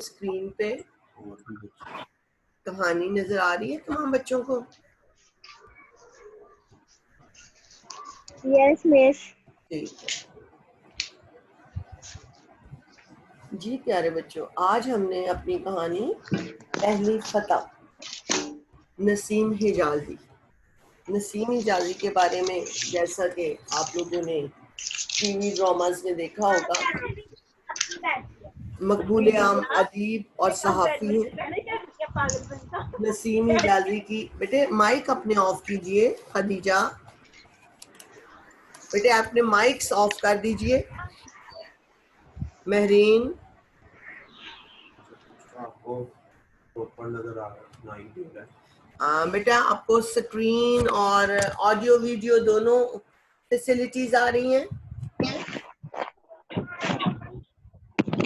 Screen پہ کہانی نظر آ رہی ہے تمام بچوں کو؟ یس مس. ٹھیک ہے جی پیارے بچوں، آج ہم نے اپنی کہانی پہلی فتح نسیم حجازی. نسیم حجازی کے بارے میں جیسا کہ آپ لوگوں نے ٹی وی ڈراماز میں دیکھا ہوگا، مقبول عام ادیب اور صحافی ہیں. نسیم حجازی کی بیٹے مائک اپنے آف کیجئے. خدیجہ بیٹے اپنے مائکس آف کر دیجئے. مہرین بیٹا آپ کو سکرین اور آڈیو ویڈیو دونوں فیسلٹیز آ رہی ہیں؟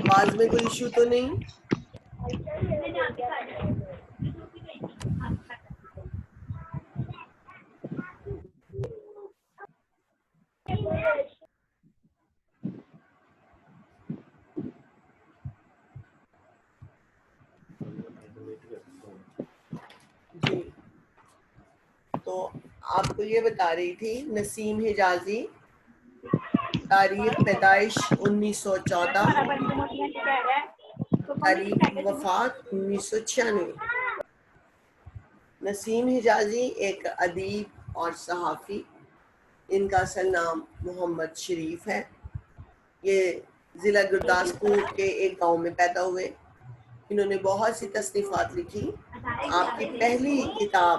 آواز میں کوئی ایشو تو نہیں؟ جی تو آپ کو یہ بتا رہی تھی نسیم حجازی تاریخ پیدائش 1914، تاریخ وفات 1996. نسیم حجازی ایک ادیب اور صحافی، ان کا اصل نام محمد شریف ہے. یہ ضلع گرداسپور کے ایک گاؤں میں پیدا ہوئے. انہوں نے بہت سی تصنیفات لکھی. آپ کی پہلی کتاب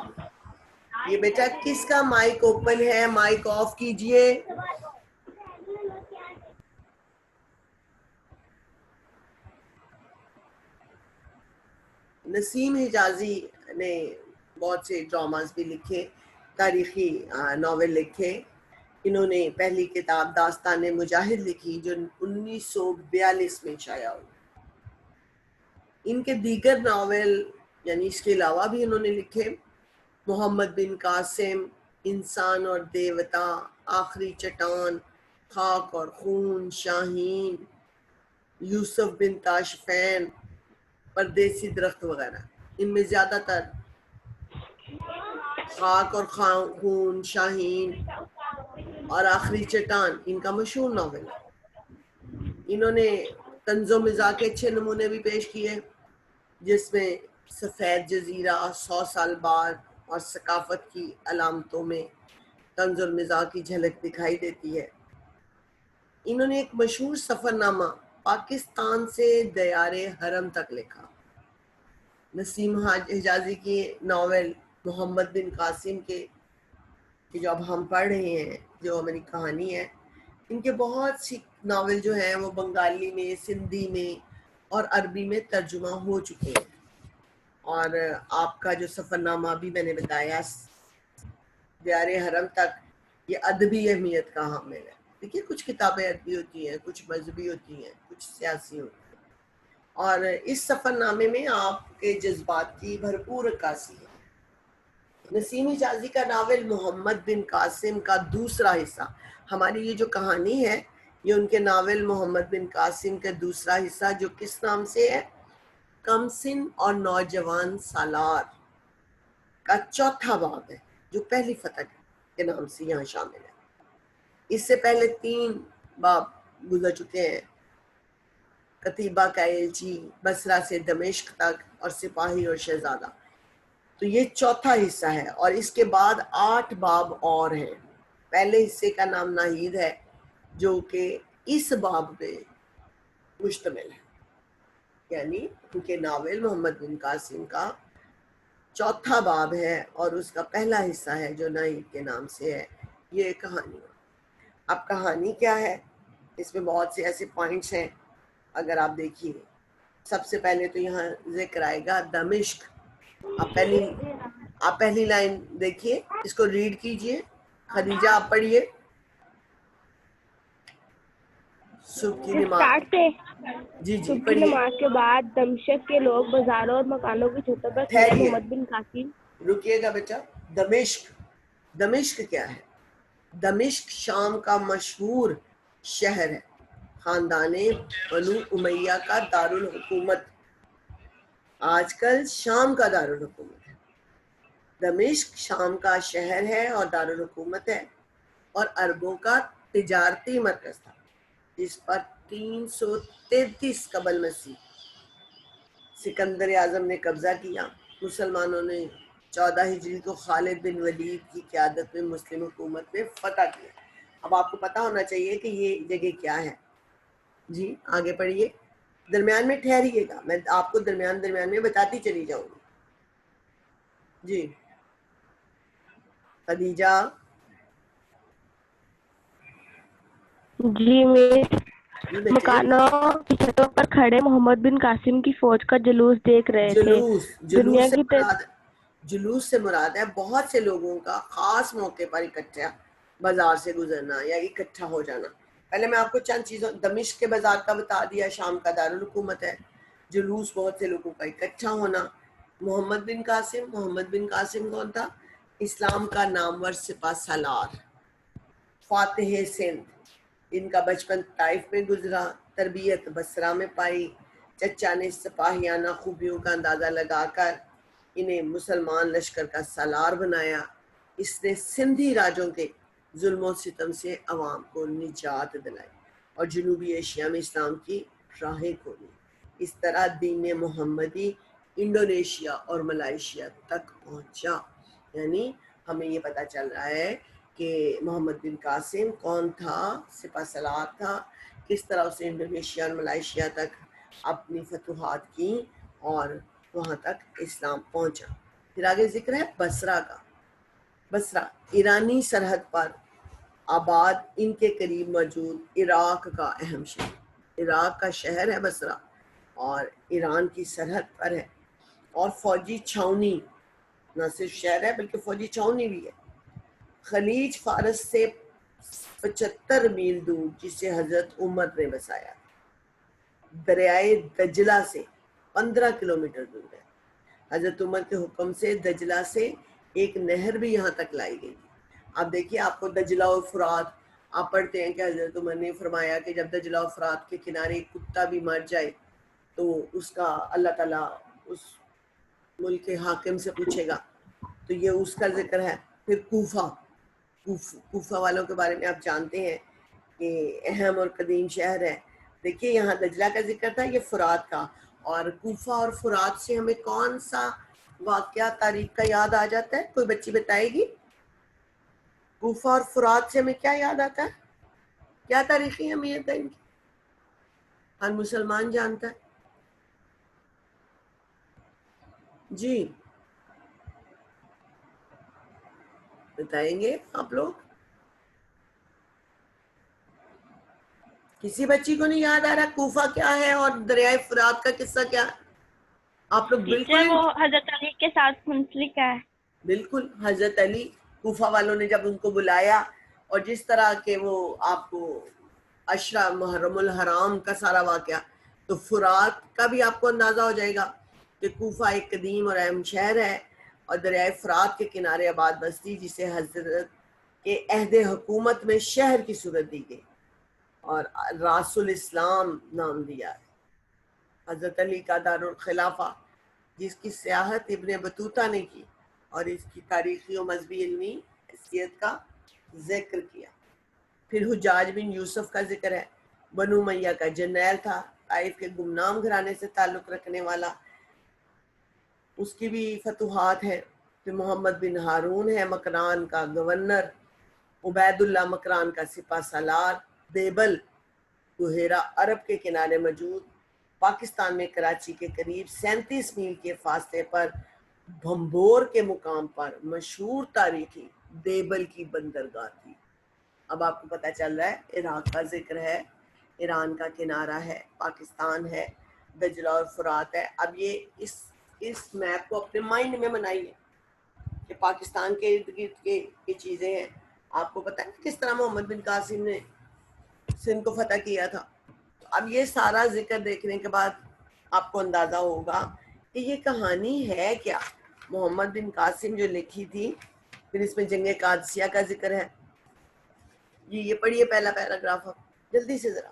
یہ بیٹا کس کا مائک اوپن ہے؟ مائک آف کیجئے. نسیم حجازی نے بہت سے ڈراماز بھی لکھے، تاریخی ناول لکھے. انہوں نے پہلی کتاب داستان مجاہد لکھی جو 1942 میں شائع ہوئی. ان کے دیگر ناول یعنی اس کے علاوہ بھی انہوں نے لکھے محمد بن قاسم، انسان اور دیوتا، آخری چٹان، خاک اور خون، شاہین، یوسف بن تاشفین، پردیسی درخت وغیرہ. ان میں زیادہ تر خاک اور خون، شاہین اور آخری چٹان ان کا مشہور ناول ہے. انہوں نے طنز و مزاح کے اچھے نمونے بھی پیش کیے جس میں سفید جزیرہ، 100 سال بعد اور ثقافت کی علامتوں میں طنز و مزاح کی جھلک دکھائی دیتی ہے. انہوں نے ایک مشہور سفر نامہ پاکستان سے دیار حرم تک لکھا. نسیم حجازی کی ناول محمد بن قاسم کے جو اب ہم پڑھ رہے ہیں، جو ہماری کہانی ہے، ان کے بہت سی ناول جو ہیں وہ بنگالی میں، سندھی میں اور عربی میں ترجمہ ہو چکے ہیں. اور آپ کا جو سفر نامہ بھی میں نے بتایا دیار حرم تک، یہ ادبی اہمیت کا حامل ہے. دیکھیے کچھ کتابیں ادبی ہوتی ہیں، کچھ مذہبی ہوتی ہیں، کچھ سیاسی ہوتی ہیں، اور اس سفر نامے میں آپ کے جذبات کی بھرپور عکاسی ہے. نسیم حجازی کا ناول محمد بن قاسم کا دوسرا حصہ، ہماری یہ جو کہانی ہے یہ ان کے ناول محمد بن قاسم کا دوسرا حصہ جو کس نام سے ہے؟ کم سن اور نوجوان سالار کا چوتھا باب ہے جو پہلی فتح کے نام سے یہاں شامل ہے. اس سے پہلے 3 باب گزر چکے ہیں، کتیبہ کا ایلچی، بصرہ سے دمشق تک اور سپاہی اور شہزادہ. تو یہ چوتھا حصہ ہے اور اس کے بعد 8 باب اور ہیں. پہلے حصے کا نام ناہید ہے جو کہ اس باب پہ مشتمل ہے، یعنی ان کے ناول محمد بن قاسم کا چوتھا باب ہے اور اس کا پہلا حصہ ہے جو ناہید کے نام سے ہے. یہ کہانی. اب کہانی کیا ہے؟ اس میں بہت سے ایسے پوائنٹس ہیں. اگر آپ دیکھیے سب سے پہلے تو یہاں ذکر آئے گا دمشق. آپ پہلی لائن دیکھیے، اس کو ریڈ کیجئے. خدیجہ آپ پڑھیے. صبح کی نماز. جی صبح کی پڑھیے. نماز کے بعد دمشق کے لوگ بازاروں اور مکانوں کی چھتوں پر کھڑے ٹھہریے، محمد بن قاسم. رکیے گا بیٹا. دمشق کیا ہے؟ دمشق شام کا مشہور شہر ہے، خاندان بنو امیہ کا دارالحکومت. آج کل شام کا دارالحکومت ہے. دمشق شام کا شہر ہے اور دارالحکومت ہے اور عربوں کا تجارتی مرکز تھا جس پر 333 قبل مسیح سکندر اعظم نے قبضہ کیا. مسلمانوں نے 14 ہجری کو خالد بن ولید کی قیادت میں مسلم حکومت میں فتح کیا. اب آپ کو پتا ہونا چاہیے کہ یہ جگہ کیا ہے. جی آگے پڑھیے. درمیان میں ٹھہریے گا, میں آپ کو درمیان میں بتاتی چلی جاؤں گی. جی خدیجہ. جی میں جی بیٹے. مکانوں کی چھتوں پر کھڑے محمد بن قاسم کی فوج کا جلوس دیکھ رہے تھے. دنیا کی جلوس سے مراد ہے بہت سے لوگوں کا خاص موقع پر اکٹھا بازار سے گزرنا یا اکٹھا ہو جانا. پہلے میں آپ کو چند چیزوں, دمشق کے بازار کا بتا دیا, شام کا دارالحکومت ہے. جلوس بہت سے لوگوں کا اکٹھا ہونا. محمد بن قاسم کون تھا؟ اسلام کا نامور سپہ سالار, فاتح سندھ. ان کا بچپن طائف میں گزرا, تربیت بصرہ میں پائی. چچا نے سپاہیانہ خوبیوں کا اندازہ لگا کر انہیں مسلمان لشکر کا سالار بنایا. اس نے سندھی راجوں کے ظلم و ستم سے عوام کو نجات دلائی اور جنوبی ایشیا میں اسلام کی راہیں کھولی. اس طرح دین محمدی انڈونیشیا اور ملائیشیا تک پہنچا. یعنی ہمیں یہ پتہ چل رہا ہے کہ محمد بن قاسم کون تھا, سپہ سالار تھا, کس طرح اسے انڈونیشیا اور ملائیشیا تک اپنی فتوحات کی اور وہاں تک اسلام پہنچا. پھر آگے ذکر ہے بصرہ کا. بصرہ ایرانی سرحد پر آباد, ان کے قریب موجود عراق کا اہم شہر. عراق کا شہر ہے بصرہ اور ایران کی سرحد پر ہے, اور فوجی چھاونی, نہ صرف شہر ہے بلکہ فوجی چھاونی بھی ہے. خلیج فارس سے 75 میل دور جسے حضرت عمر نے بسایا. دریائے دجلہ سے 15 کلومیٹر دور ہے. حضرت عمر کے حکم سے دجلہ سے ایک نہر بھی یہاں تک لائی گئی. آپ دیکھیے, آپ کو دجلہ اور فرات, آپ پڑھتے ہیں کہ حضرت عمر نے فرمایا کہ جب دجلہ اور فرات کے کنارے ایک کتا بھی مر جائے تو اس کا اللہ تعالیٰ اس ملک کے حاکم سے پوچھے گا. تو یہ اس کا ذکر ہے. پھر کوفہ والوں کے بارے میں آپ جانتے ہیں کہ اہم اور قدیم شہر ہے. دیکھیے یہاں دجلہ کا ذکر تھا, یہ فرات کا. اور کوفہ اور فرات سے ہمیں کون سا واقعہ تاریخ کا یاد آ جاتا ہے؟ کوئی بچی بتائے گی. کوفہ اور فرات سے ہمیں کیا یاد آتا ہے؟ کیا تاریخی اہمیت ہے ان کی؟ ہر مسلمان جانتا ہے. جی بتائیں گے آپ لوگ؟ کسی بچی کو نہیں یاد آ رہا کوفہ کیا ہے اور دریائے فرات کا قصہ کیا ہے؟ آپ لوگ ٹیچر بالکل وہ حضرت علی کے ساتھ منسلک ہے. بالکل حضرت علی, کوفہ والوں نے جب ان کو بلایا اور جس طرح کے وہ آپ کو عشرہ محرم الحرام کا سارا واقعہ, تو فرات کا بھی آپ کو اندازہ ہو جائے گا کہ کوفہ ایک قدیم اور اہم شہر ہے اور دریائے فرات کے کنارے آباد بستی جسے حضرت کے عہد حکومت میں شہر کی صورت دی گئی اور راس الاسلام نام دیا ہے. حضرت علی کا دارالخلافہ جس کی سیاحت ابن بطوطہ نے کی اور اس کی تاریخی و مذہبی علمی حیثیت کا ذکر کیا. پھر حجاج بن یوسف کا ذکر ہے. بنو امیہ کا جرنیل تھا, طائف کے گمنام گھرانے سے تعلق رکھنے والا, اس کی بھی فتوحات ہے. پھر محمد بن ہارون ہے مکران کا گورنر. عبید اللہ مکران کا سپہ سالار. دیبل بحیرہ عرب کے کنارے موجود پاکستان میں کراچی کے قریب 37 میل کے فاصلے پر بھمبور کے مقام پر مشہور تاریخی دیبل کی بندرگاہ تھی. اب آپ کو پتہ چل رہا ہے عراق کا ذکر ہے, ایران کا کنارہ ہے, پاکستان ہے, دجلہ اور فرات ہے. اب یہ اس میپ کو اپنے مائنڈ میں بنائیے کہ پاکستان کے ارد گرد کے یہ چیزیں ہیں. آپ کو پتہ ہے کس طرح محمد بن قاسم نے سندھ کو فتح کیا تھا. اب یہ سارا ذکر دیکھنے کے بعد آپ کو اندازہ ہوگا کہ یہ کہانی ہے کیا. محمد بن قاسم جو لکھی تھی, پھر اس میں جنگ قادسیہ کا ذکر ہے. یہ پڑھیے پہلا پیراگراف جلدی سے ذرا.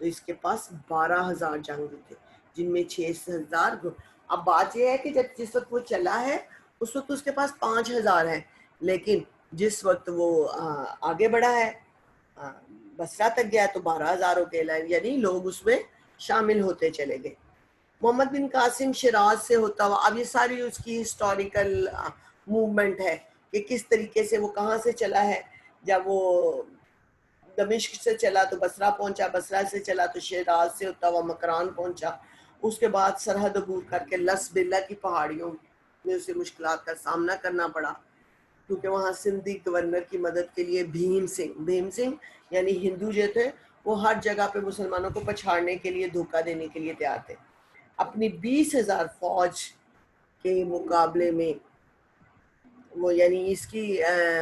تو اس کے پاس 12,000 جنگجو تھے جن میں 6,000 اب بات یہ ہے کہ جس وقت وہ چلا ہے اس وقت اس کے پاس 5,000 ہیں، لیکن جس وقت وہ آگے بڑھا ہے بصرہ تک گیا تو 12,000 ہو گئے، یعنی لوگ اس میں شامل ہوتے چلے گئے۔ محمد بن قاسم شیراز سے ہوتا ہوا، اب یہ ساری اس کی ہسٹوریکل موومنٹ ہے کہ کس طریقے سے وہ کہاں سے چلا ہے۔ جب وہ دمشق سے چلا تو بصرہ پہنچا، بصرہ سے چلا تو شیراز سے ہوتا ہوا مکران پہنچا، اس کے بعد سرحد عبور کر کے لس بلا کی پہاڑیوں میں اسے مشکلات کا سامنا کرنا پڑا، کیونکہ وہاں سندھی گورنر کی مدد کے لیے بھیم سنگھ یعنی ہندو جو تھے وہ ہر جگہ پہ مسلمانوں کو پچھاڑنے کے لیے، دھوکہ دینے کے لیے تیار تھے۔ اپنی 20,000 فوج کے مقابلے میں وہ یعنی اس کی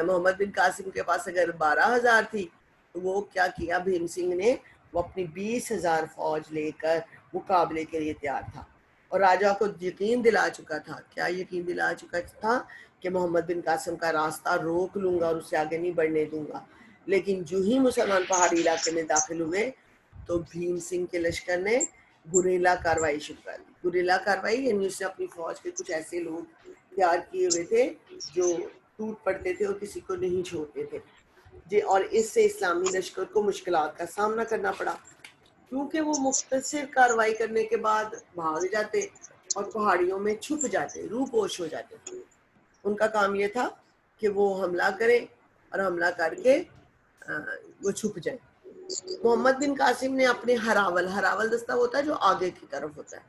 محمد بن قاسم کے پاس اگر 12,000 تھی تو وہ کیا کیا بھیم سنگھ نے، وہ اپنی 20,000 فوج لے کر مقابلے کے لیے تیار تھا، اور راجہ کو یقین دلا چکا تھا، کیا یقین دلا چکا تھا کہ محمد بن قاسم کا راستہ روک لوں گا اور اسے آگے نہیں بڑھنے دوں گا۔ لیکن جو ہی مسلمان پہاڑی علاقے میں داخل ہوئے تو بھیم سنگھ کے لشکر نے گریلا کاروائی شروع کر دی۔ گریلا کاروائی یعنی اس نے اپنی فوج کے کچھ ایسے لوگ تیار کیے ہوئے تھے جو ٹوٹ پڑتے تھے اور کسی کو نہیں چھوڑتے تھے جی، اور اس سے اسلامی لشکر کو مشکلات کا سامنا کرنا پڑا، کیونکہ وہ مختصر کاروائی کرنے کے بعد بھاگ جاتے اور پہاڑیوں میں چھپ جاتے، روح پوش ہو جاتے تھے۔ ان کا کام یہ تھا کہ وہ حملہ کریں اور حملہ کر کے وہ چھپ جائیں۔ محمد بن قاسم نے اپنے ہراول دستہ ہوتا ہے جو آگے کی طرف ہوتا ہے،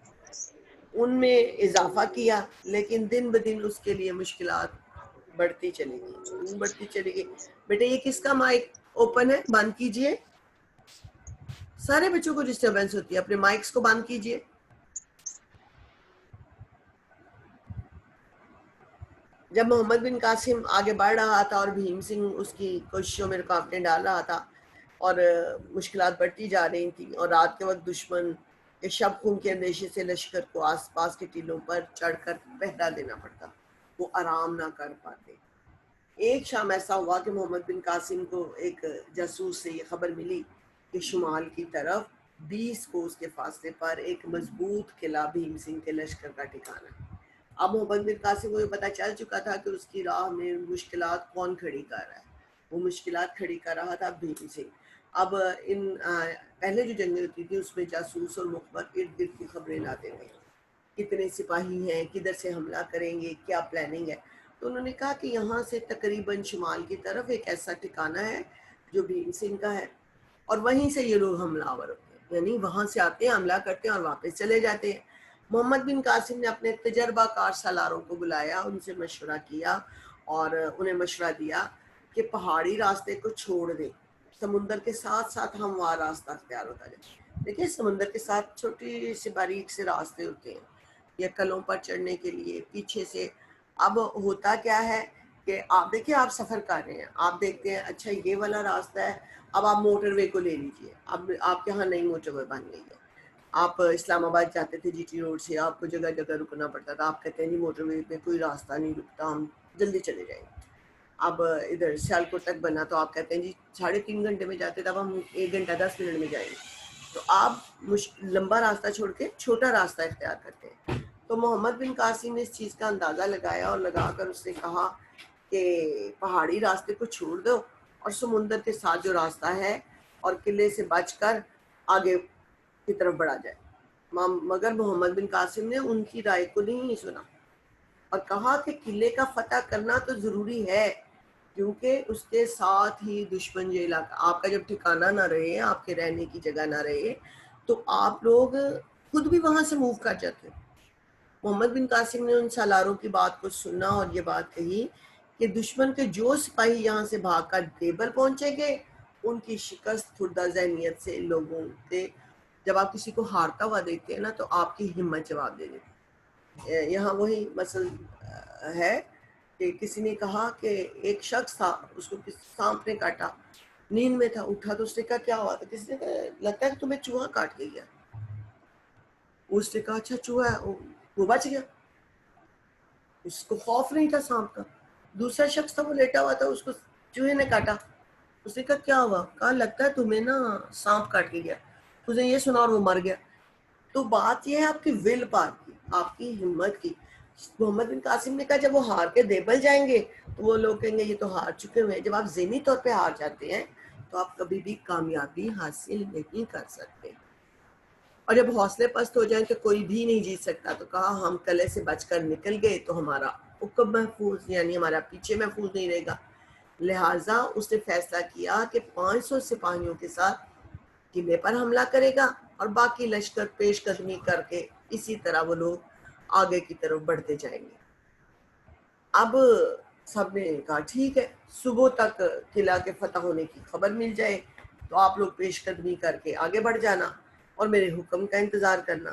ان میں اضافہ کیا، لیکن دن بدن اس کے لیے مشکلات بڑھتی چلی گئی۔ بیٹے یہ کس کا مائک اوپن ہے؟ بند کیجئے، سارے بچوں کو ڈسٹربنس ہوتی ہے، اپنے مائکس کو بند کیجئے۔ جب محمد بن قاسم آگے بڑھ رہا تھا اور بھیم سنگھ اس کی کوششوں میں رکاوٹیں ڈال رہا تھا اور مشکلات بڑھتی جا رہی تھیں، اور رات کے وقت دشمن کے شب خون کے اندیشے سے لشکر کو آس پاس کے ٹیلوں پر چڑھ کر پہرا دینا پڑتا، وہ آرام نہ کر پاتے۔ ایک شام ایسا ہوا کہ محمد بن قاسم کو ایک جاسوس سے یہ خبر ملی کہ شمال کی طرف 20 کوس کے فاصلے پر ایک مضبوط قلعہ بھیم سنگھ کے لشکر کا ٹھکانہ ہے۔ اب محمد بن قاسم کو یہ پتہ چل چکا تھا کہ اس کی راہ میں مشکلات کون کھڑی کر رہا ہے، وہ مشکلات کھڑی کر رہا تھا بھیم سنگھ۔ اب ان پہلے جو جنگیں ہوتی تھی اس میں جاسوس اور مخبر ارد گرد کی خبریں لاتے تھے، کتنے سپاہی ہیں، کدھر سے حملہ کریں گے، کیا پلاننگ ہے۔ تو انہوں نے کہا کہ یہاں سے تقریباً شمال کی طرف ایک ایسا ٹھکانہ ہے جو بھیم سنگھ کا ہے، اور وہیں سے یہ لوگ حملہ آور ہوتے ہیں، یعنی وہاں سے آتے ہیں، حملہ کرتے ہیں اور واپس چلے جاتے ہیں۔ محمد بن قاسم نے اپنے تجربہ کار سالاروں کو بلایا، ان سے مشورہ کیا اور انہیں مشورہ دیا کہ پہاڑی راستے کو چھوڑ دیں، سمندر کے ساتھ ساتھ ہموار راستہ اختیار ہوتا جائے۔ دیکھیں سمندر کے ساتھ چھوٹی سی باریک سے راستے ہوتے ہیں یا کلوں پر چڑھنے کے لیے پیچھے سے۔ اب ہوتا کیا ہے کہ آپ دیکھیں، آپ سفر کر رہے ہیں، آپ دیکھتے ہیں اچھا یہ والا راستہ ہے، اب آپ موٹر وے کو لے لیجئے، اب آپ کے ہاں نئی موٹر وے بن گئی ہے۔ آپ اسلام آباد جاتے تھے جی ٹی روڈ سے، آپ کو جگہ جگہ رکنا پڑتا تھا، آپ کہتے ہیں جی موٹر وے پہ کوئی راستہ نہیں رکتا، ہم جلدی چلے جائیں گے۔ اب ادھر سیالکوٹ تک بنا تو آپ کہتے ہیں جی 3.5 گھنٹے میں جاتے تھے، اب ہم 1 گھنٹہ 10 منٹ میں جائیں گے۔ تو آپ لمبا راستہ چھوڑ کے چھوٹا راستہ اختیار کرتے ہیں۔ تو محمد بن قاسم نے اس چیز کا اندازہ لگایا اور لگا کر اس نے کہا کہ پہاڑی راستے کو چھوڑ دو اور سمندر کے ساتھ جو راستہ ہے اور قلعے سے بچ کر آگے کی طرف بڑھا جائے۔ مگر محمد بن قاسم نے ان کی رائے کو نہیں سنا اور کہا کہ قلعے کا فتح کرنا تو ضروری ہے، کیونکہ اس کے ساتھ ہی دشمن یہ علاقہ، آپ کا جب ٹھکانہ نہ رہے، آپ کے رہنے کی جگہ نہ رہے تو آپ لوگ خود بھی وہاں سے موو کر جاتے ہیں۔ محمد بن قاسم نے ان سالاروں کی بات کو سنا اور یہ بات کہی کہ دشمن کے جو سپاہی یہاں سے بھاگ کر دیبل پہنچیں گے ان کی شکست خوردہ ذہنیت سے لوگوں سے، جب آپ کسی کو ہارتا ہوا دیکھتے ہیں نا تو آپ کی ہمت جواب دے دیتی ہے۔ یہاں وہی مسئلہ ہے کہ کسی نے کہا کہ ایک شخص تھا، اس کو سانپ نے کاٹا، نیند میں تھا، اٹھا تو اس نے کہا کیا ہوا تھا، کسی نے کہا لگتا ہے کہ تمہیں چوہا کاٹ کے گیا۔ اس نے کہا اچھا چوہا ہے، وہ بچ گیا، اس کو خوف نہیں تھا سانپ کا۔ دوسرا شخص تھا، وہ لیٹا ہوا تھا، اس کو چوہے نے کاٹا، اس نے کہا کیا ہوا، کہا لگتا ہے تمہیں نا سانپ کاٹ کے گیا۔ اس نے یہ سنا اور وہ مر گیا. تو بات یہ ہے آپ کی ول پاور کی, آپ کی ہمت کی. محمد بن قاسم نے کہا جب وہ ہار کے دیبل جائیں گے تو وہ لوگ کہیں گے یہ تو ہار چکے ہوئے ہیں. جب آپ ذہنی طور پہ ہار جاتے ہیں تو آپ کبھی بھی کامیابی حاصل نہیں کر سکتے. اور جب حوصلے پست ہو جائیں کہ کوئی بھی نہیں جیت سکتا, تو کہا ہم قلعے سے بچ کر نکل گئے تو ہمارا حکم محفوظ, یعنی ہمارا پیچھے محفوظ نہیں رہے گا. لہٰذا اس نے فیصلہ کیا کہ 500 سپاہیوں کے ساتھ قلعے پر حملہ کرے گا اور باقی لشکر پیش قدمی کر کے اسی طرح وہ لوگ آگے کی طرف بڑھتے جائیں گے. اب سب نے کہا ٹھیک ہے, صبح تک قلعہ کے فتح ہونے کی خبر مل جائے تو آپ لوگ پیش قدمی کر کے آگے بڑھ جانا اور میرے حکم کا انتظار کرنا,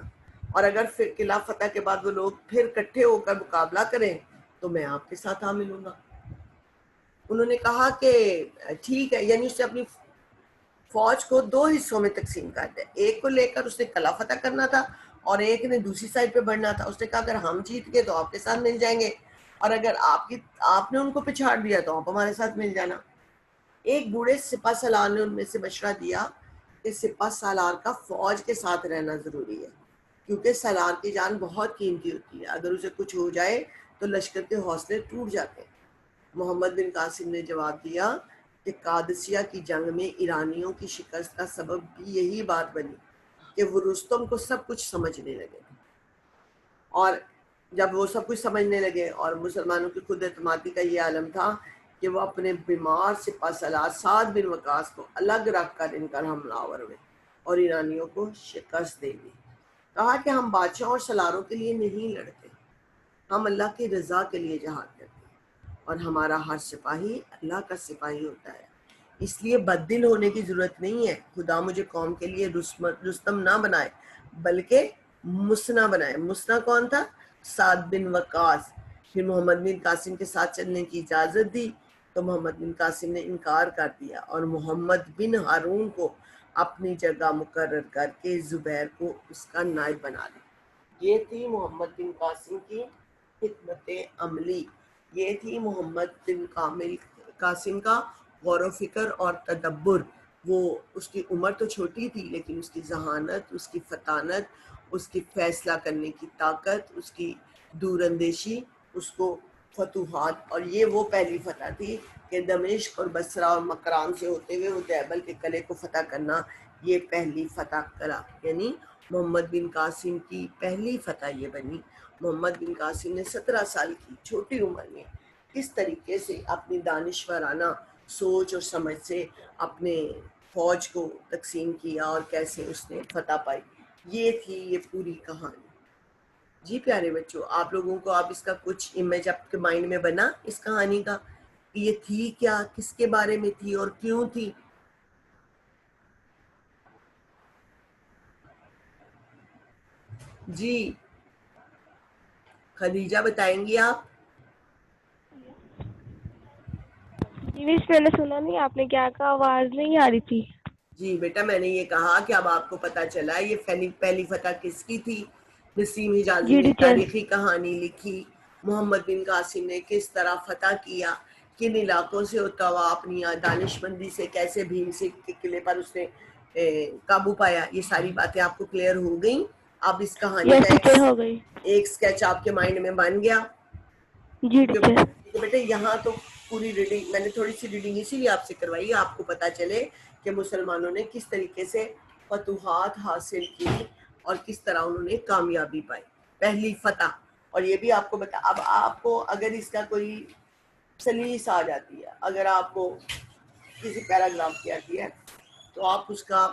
اور اگر پھر قلعہ فتح کے بعد وہ لوگ پھر اکٹھے ہو کر مقابلہ کریں تو میں آپ کے ساتھ آ ملوں گا. انہوں نے کہا کہ ٹھیک ہے, یعنی اس نے اپنی فوج کو 2 حصوں میں تقسیم کر دیا. ایک کو لے کر اس نے قلعہ فتح کرنا تھا اور ایک نے دوسری سائڈ پہ بڑھنا تھا. اس نے کہا اگر ہم جیت گئے تو آپ کے ساتھ مل جائیں گے, اور اگر آپ نے ان کو پچھاڑ دیا تو آپ ہمارے ساتھ مل جانا. ایک بوڑھے سپہ سالار نے ان میں سے مشورہ دیا کہ سپہ سالار کا فوج کے ساتھ رہنا ضروری ہے, کیونکہ سالار کی جان بہت قیمتی ہوتی ہے, اگر اسے کچھ ہو جائے تو لشکر کے حوصلے ٹوٹ جاتے ہیں. محمد بن قاسم نے جواب دیا کہ قادسیہ کی جنگ میں ایرانیوں کی شکست کا سبب بھی یہی بات بنی کہ وہ رستم کو سب کچھ سمجھنے لگے, اور جب وہ سب کچھ سمجھنے لگے اور مسلمانوں کی خود اعتمادی کا یہ عالم تھا کہ وہ اپنے بیمار سپہ سالار سعد بن وقاص کو الگ رکھ کر ان پر حملہ آور ہوئے اور ایرانیوں کو شکست دے دی. کہا کہ ہم بادشاہ اور سالاروں کے لیے نہیں لڑتے, ہم اللہ کی رضا کے لیے جہاد کرتے ہیں, اور ہمارا ہر سپاہی اللہ کا سپاہی ہوتا ہے. اس لیے بددل ہونے کی ضرورت نہیں ہے. خدا مجھے قوم کے لیے رستم نہ بنائے بلکہ مسنا بنائے. مسنا کون تھا؟ سعد بن وقاص. پھر محمد بن قاسم کے ساتھ چلنے کی اجازت دی تو محمد بن قاسم نے انکار کر دیا اور محمد بن ہارون کو اپنی جگہ مقرر کر کے زبیر کو اس کا نائب بنا دیا. یہ تھی محمد بن قاسم کی حکمت عملی, یہ تھی محمد بن قاسم کا غور و فکر اور تدبر. وہ اس کی عمر تو چھوٹی تھی لیکن اس کی ذہانت, اس کی فطانت, اس کی فیصلہ کرنے کی طاقت, اس کی دور اندیشی, اس کو فتوحات. اور یہ وہ پہلی فتح تھی کہ دمشق اور بصرہ اور مکران سے ہوتے ہوئے وہ دیبل کے قلعے کو فتح کرنا, یہ پہلی فتح کرا. یعنی محمد بن قاسم کی پہلی فتح یہ بنی. محمد بن قاسم نے 17 سال کی چھوٹی عمر میں کس طریقے سے اپنی دانشورانہ سوچ اور سمجھ سے اپنے فوج کو تقسیم کیا اور کیسے اس نے فتح پائی, یہ تھی یہ پوری کہانی. جی پیارے بچوں, آپ لوگوں کو اب اس کا کچھ امیج آپ کے مائنڈ میں بنا اس کہانی کا کہ یہ تھی کیا, کس کے بارے میں تھی اور کیوں تھی؟ جی خدیجہ بتائیں گی آپ؟ میں نے سنا نہیں, آپ نے کیا کہا, آواز نہیں آ رہی تھی. جی بیٹا, میں نے یہ کہا کہ اب آپ کو پتا چلا یہ پہلی فتح کس کی تھی. نسیم حجازی جی نے ٹیچر. تاریخی کہانی لکھی, محمد بن قاسم نے کس طرح فتح کیا, کن علاقوں سے ہوتا ہوا اپنی دانش مندی سے کیسے بھیم سنگھ کے قلعے پر اس نے قابو پایا, یہ ساری باتیں آپ کو کلیئر ہو گئیں. اب اس کہانی یس کا ٹیچر, ہو گئی. ایک سکیچ آپ کے مائنڈ میں بن گیا. جی ٹیچر. بیٹے یہاں تو پوری ریڈنگ میں نے تھوڑی سی ریڈنگ اسی لیے آپ سے کروائی, آپ کو پتا چلے کہ مسلمانوں نے کس طریقے سے فتوحات حاصل کی اور کس طرح انہوں نے کامیابی پائی, پہلی فتح. اور یہ بھی آپ کو بتا, اب آپ کو اگر اس کا کوئی سلیس آ جاتی ہے, اگر آپ کو کسی پیراگراف کیا ہے تو آپ اس کا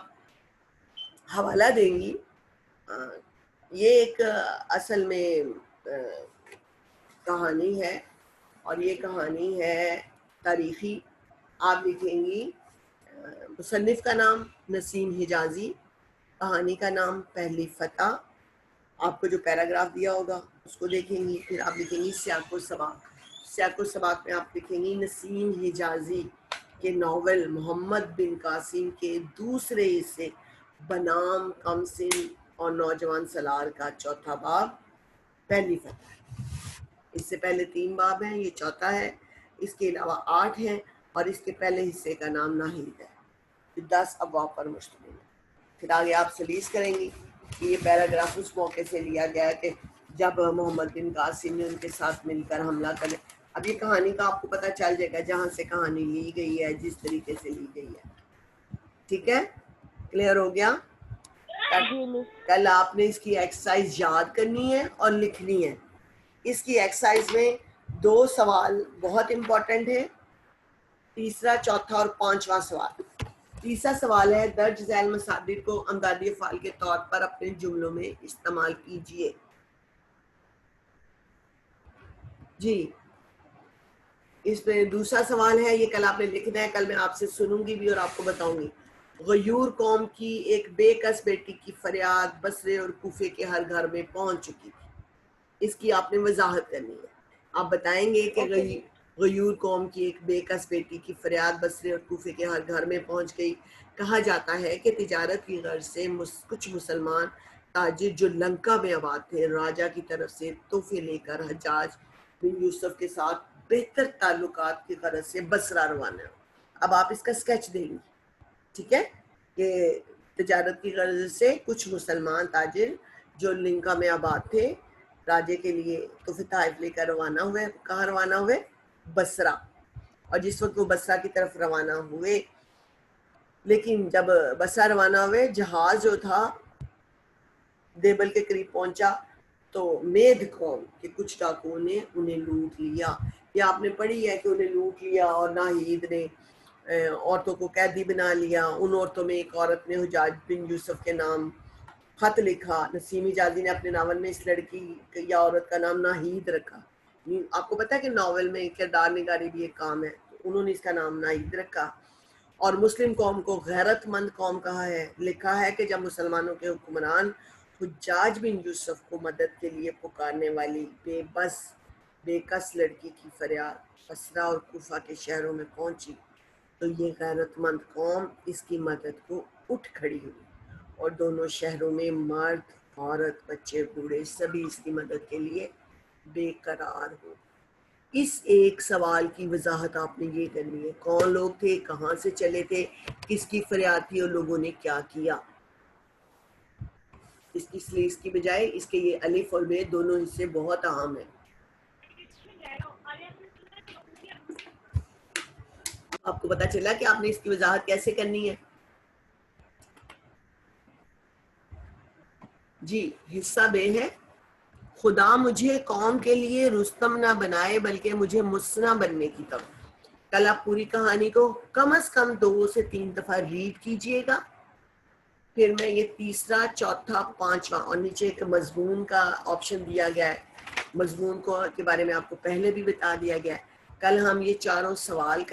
حوالہ دیں گی. یہ ایک اصل میں کہانی ہے اور یہ کہانی ہے تاریخی. آپ لکھیں گی مصنف کا نام نسیم حجازی, کہانی کا نام پہلی فتح. آپ کو جو پیراگراف دیا ہوگا اس کو دیکھیں گی, پھر آپ لکھیں گی سیاق و سباق. سیاق و سباق میں آپ لکھیں گی نسیم حجازی کے ناول محمد بن قاسم کے دوسرے حصے بنام کم سن اور نوجوان سالار کا چوتھا باب پہلی فتح. اس سے پہلے 3 باب ہیں, یہ چوتھا ہے. اس کے علاوہ 8 ہیں اور اس کے پہلے حصے کا نام ناہید ہے. 10 ابواب پر مشتمل ہے. پھر آگے آپ سلیس کریں گی کہ یہ پیراگراف اس موقع سے لیا گیا ہے کہ جب محمد بن قاسم نے ان کے ساتھ مل کر حملہ کرے. اب یہ کہانی کا آپ کو پتہ چل جائے گا جہاں سے کہانی لی گئی ہے، جس طریقے سے لی گئی ہے. ٹھیک ہے، کلیئر ہو گیا؟ کل آپ نے اس کی ایکسرسائز یاد کرنی ہے اور لکھنی ہے. اس کی ایکسرسائز میں 2 سوال بہت امپورٹنٹ ہیں، تیسرا، چوتھا اور 5واں سوال. تیسرا سوال ہے درج ذیل مصادر کو امدادی افعال کے طور پر اپنے جملوں میں استعمال کیجئے. جی اس میں دوسرا سوال ہے، یہ کل آپ نے لکھنا ہے، کل میں آپ سے سنوں گی بھی اور آپ کو بتاؤں گی. غیور قوم کی ایک بے کس بیٹی کی فریاد بصرے اور کوفے کے ہر گھر میں پہنچ چکی تھی. اس کی آپ نے وضاحت کرنی ہے. آپ بتائیں گے کہ غیور قوم کی ایک بے کس بیٹی کی فریاد بصرے اور کوفے کے ہر گھر میں پہنچ گئی. کہا جاتا ہے کہ تجارت کی غرض سے کچھ مسلمان تاجر جو لنکا میں آباد تھے راجہ کی طرف سے تحفے لے کر حجاج بن یوسف کے ساتھ بہتر تعلقات کی غرض سے بصرہ روانہ ہو. اب آپ اس کا سکیچ دیں گے، ٹھیک ہے، کہ تجارت کی غرض سے کچھ مسلمان تاجر جو لنکا میں آباد تھے راجے کے لیے تحفے تحائف لے کر روانہ ہوئے. کہاں روانہ ہوئے؟ بصرہ. اور جس وقت وہ بصرہ کی طرف روانہ ہوئے، لیکن جب بصرہ روانہ ہوئے جہاز جو تھا دیبل کے قریب پہنچا تو میدھ قوم کے کچھ ڈاکوؤں نے انہیں لوٹ لیا. یہ آپ نے پڑھی ہے کہ انہیں لوٹ لیا اور ناہید نے عورتوں کو قیدی بنا لیا. ان عورتوں میں ایک عورت نے حجاج بن یوسف کے نام خط لکھا. نسیم حجازی نے اپنے ناول میں اس لڑکی یا عورت کا نام ناہید رکھا. آپ کو پتہ ہے کہ ناول میں کردار نگاری بھی ایک کام ہے، انہوں نے اس کا نام ناہید رکھا. اور مسلم قوم کو غیرت مند قوم کہا ہے. لکھا ہے کہ جب مسلمانوں کے حکمران حجاج بن یوسف کو مدد کے لیے پکارنے والی بے کس لڑکی کی فریاد بصرہ اور کوفہ کے شہروں میں پہنچی تو یہ غیرت مند قوم اس کی مدد کو اٹھ کھڑی ہوئی اور دونوں شہروں میں مرد، عورت، بچے، بوڑھے سبھی اس کی مدد کے لیے بے قرار ہو. اس ایک سوال کی وضاحت آپ نے یہ کرنی ہے، کون لوگ تھے، کہاں سے چلے تھے، کس کی فریاد تھی اور لوگوں نے کیا کیا. اس کی سلیس کی بجائے اس کے یہ الف اور بے دونوں حصے بہت اہم ہیں. آپ کو پتا چلا کہ آپ نے اس کی وضاحت کیسے کرنی ہے. جی حصہ بے ہے، خدا مجھے قوم کے لیے رستم نہ بنائے بلکہ مجھے مصنع بننے کی طرف. کل آپ پوری کہانی کو کم از کم 2 سے 3 دفعہ ریڈ کیجئے گا. پھر میں یہ تیسرا، چوتھا، 5واں اور نیچے ایک مضمون کا آپشن دیا گیا ہے، مضمون کو کے بارے میں آپ کو پہلے بھی بتا دیا گیا ہے. کل ہم یہ چاروں سوال